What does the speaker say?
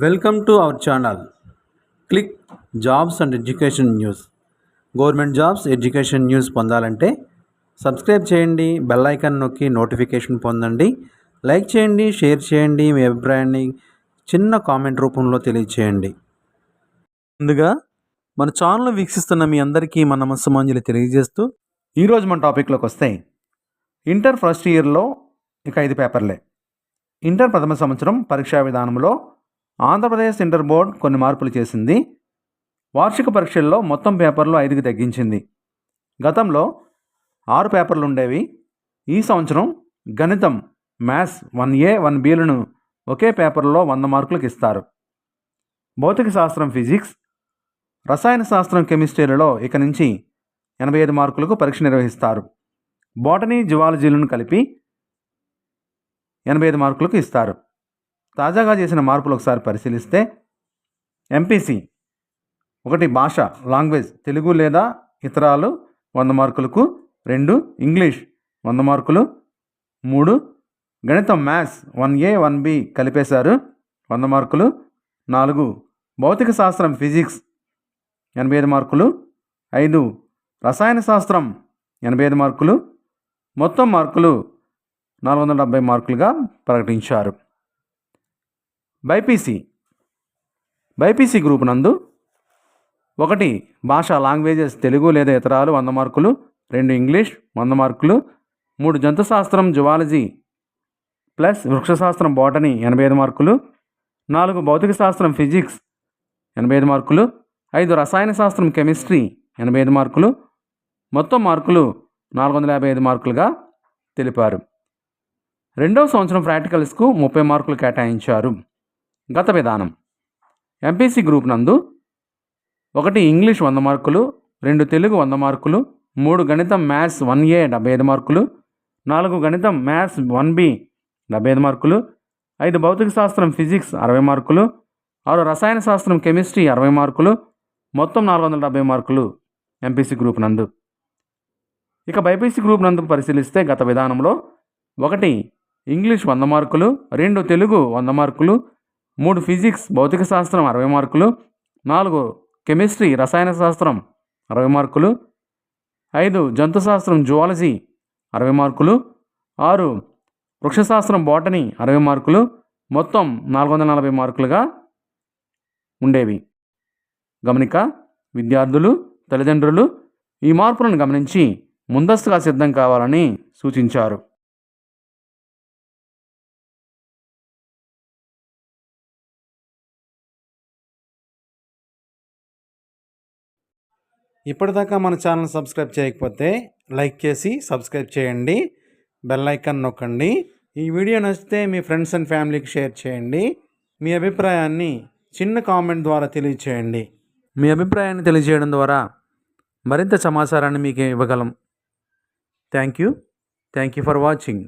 Welcome to our channel. Click jobs and education news. Government jobs, education news పొందాలంటే subscribe చేయండి, bell icon నొక్కి notification పొందండి. Like చేయండి, share చేయండి, మీ అభిప్రాయాన్ని చిన్న కామెంట్ రూపంలో తెలియచేయండి. ముందుగా మన ఛానల్ వీక్షిస్తున్న మీ అందరికీ మన నమస్సుమాంజలి తెలియజేస్తూ ఈరోజు మన టాపిక్లోకి వస్తే ఇంటర్ ఫస్ట్ ఇయర్లో ఇక 5 పేపర్లే. ఇంటర్ ప్రథమ సంవత్సరం పరీక్షా విధానంలో ఆంధ్రప్రదేశ్ ఇంటర్ బోర్డ్ కొన్ని మార్పులు చేసింది. వార్షిక పరీక్షల్లో మొత్తం పేపర్లు 5కి తగ్గించింది. గతంలో 6 పేపర్లు ఉండేవి. ఈ సంవత్సరం గణితం, మ్యాథ్స్ 1A 1Bలను ఒకే పేపర్లో 100 మార్కులకు ఇస్తారు. భౌతిక శాస్త్రం, ఫిజిక్స్, రసాయన శాస్త్రం, కెమిస్ట్రీలలో ఇక నుంచి 85 మార్కులకు పరీక్ష నిర్వహిస్తారు. బోటనీ, జువాలజీలను కలిపి 85 మార్కులకు ఇస్తారు. తాజాగా చేసిన మార్పులు ఒకసారి పరిశీలిస్తే ఎంపీసీ 1 భాష, లాంగ్వేజ్, తెలుగు లేదా ఇతరాలు 100 మార్కులకు, 2 ఇంగ్లీష్ 100 మార్కులు, 3 గణితం, మ్యాథ్స్ 1A 1B కలిపేశారు 100 మార్కులు, 4 భౌతిక శాస్త్రం, ఫిజిక్స్ 85 మార్కులు, 5 రసాయన శాస్త్రం 85 మార్కులు, మొత్తం మార్కులు 470 మార్కులుగా ప్రకటించారు. బైపీసీ గ్రూప్ నందు 1 భాష, లాంగ్వేజెస్, తెలుగు లేదా ఇతరాలు 100 మార్కులు, 2 ఇంగ్లీష్ 100 మార్కులు, 3 జంతుశాస్త్రం, జువాలజీ ప్లస్ వృక్షశాస్త్రం, బోటనీ 85 మార్కులు, 4 భౌతిక శాస్త్రం, ఫిజిక్స్ 85 మార్కులు, 5 రసాయన శాస్త్రం, కెమిస్ట్రీ 85 మార్కులు, మొత్తం మార్కులు 455 మార్కులుగా తెలిపారు. రెండవ సంవత్సరం ప్రాక్టికల్స్కు 30 మార్కులు కేటాయించారు. గత విధానం: ఎంపీసీ గ్రూప్ నందు 1 ఇంగ్లీష్ 100 మార్కులు, 2 తెలుగు 100 మార్కులు, 3 గణితం, మ్యాథ్స్ 1A 75 మార్కులు, 4 గణితం, మ్యాథ్స్ 1B 75 మార్కులు, 5 భౌతిక శాస్త్రం, ఫిజిక్స్ 60 మార్కులు, 6 రసాయన శాస్త్రం, కెమిస్ట్రీ 60 మార్కులు, మొత్తం 470 మార్కులు ఎంపీసీ గ్రూప్ నందు. ఇక బైపీసీ గ్రూప్ నందు పరిశీలిస్తే గత విధానంలో 1 ఇంగ్లీష్ 100 మార్కులు, 2 తెలుగు 100 మార్కులు, 3 ఫిజిక్స్, భౌతిక శాస్త్రం 60 మార్కులు, 4 కెమిస్ట్రీ, రసాయన శాస్త్రం 60 మార్కులు, 5 జంతుశాస్త్రం, జువాలజీ 60 మార్కులు, 6 వృక్షశాస్త్రం, బోటనీ 60 మార్కులు, మొత్తం 440 మార్కులుగా ఉండేవి. గమనిక: విద్యార్థులు, తల్లిదండ్రులు ఈ మార్పులను గమనించి ముందస్తుగా సిద్ధం కావాలని సూచించారు. ఇప్పటిదాకా మన ఛానల్ సబ్స్క్రైబ్ చేయకపోతే లైక్ చేసి సబ్స్క్రైబ్ చేయండి, బెల్ ఐకాన్ నొక్కండి. ఈ వీడియో నచ్చితే మీ ఫ్రెండ్స్ అండ్ ఫ్యామిలీకి షేర్ చేయండి. మీ అభిప్రాయాన్ని చిన్న కామెంట్ ద్వారా తెలియచేయండి. మీ అభిప్రాయాన్ని తెలియజేయడం ద్వారా మరింత సమాచారాన్ని మీకు ఇవ్వగలం. Thank you for watching.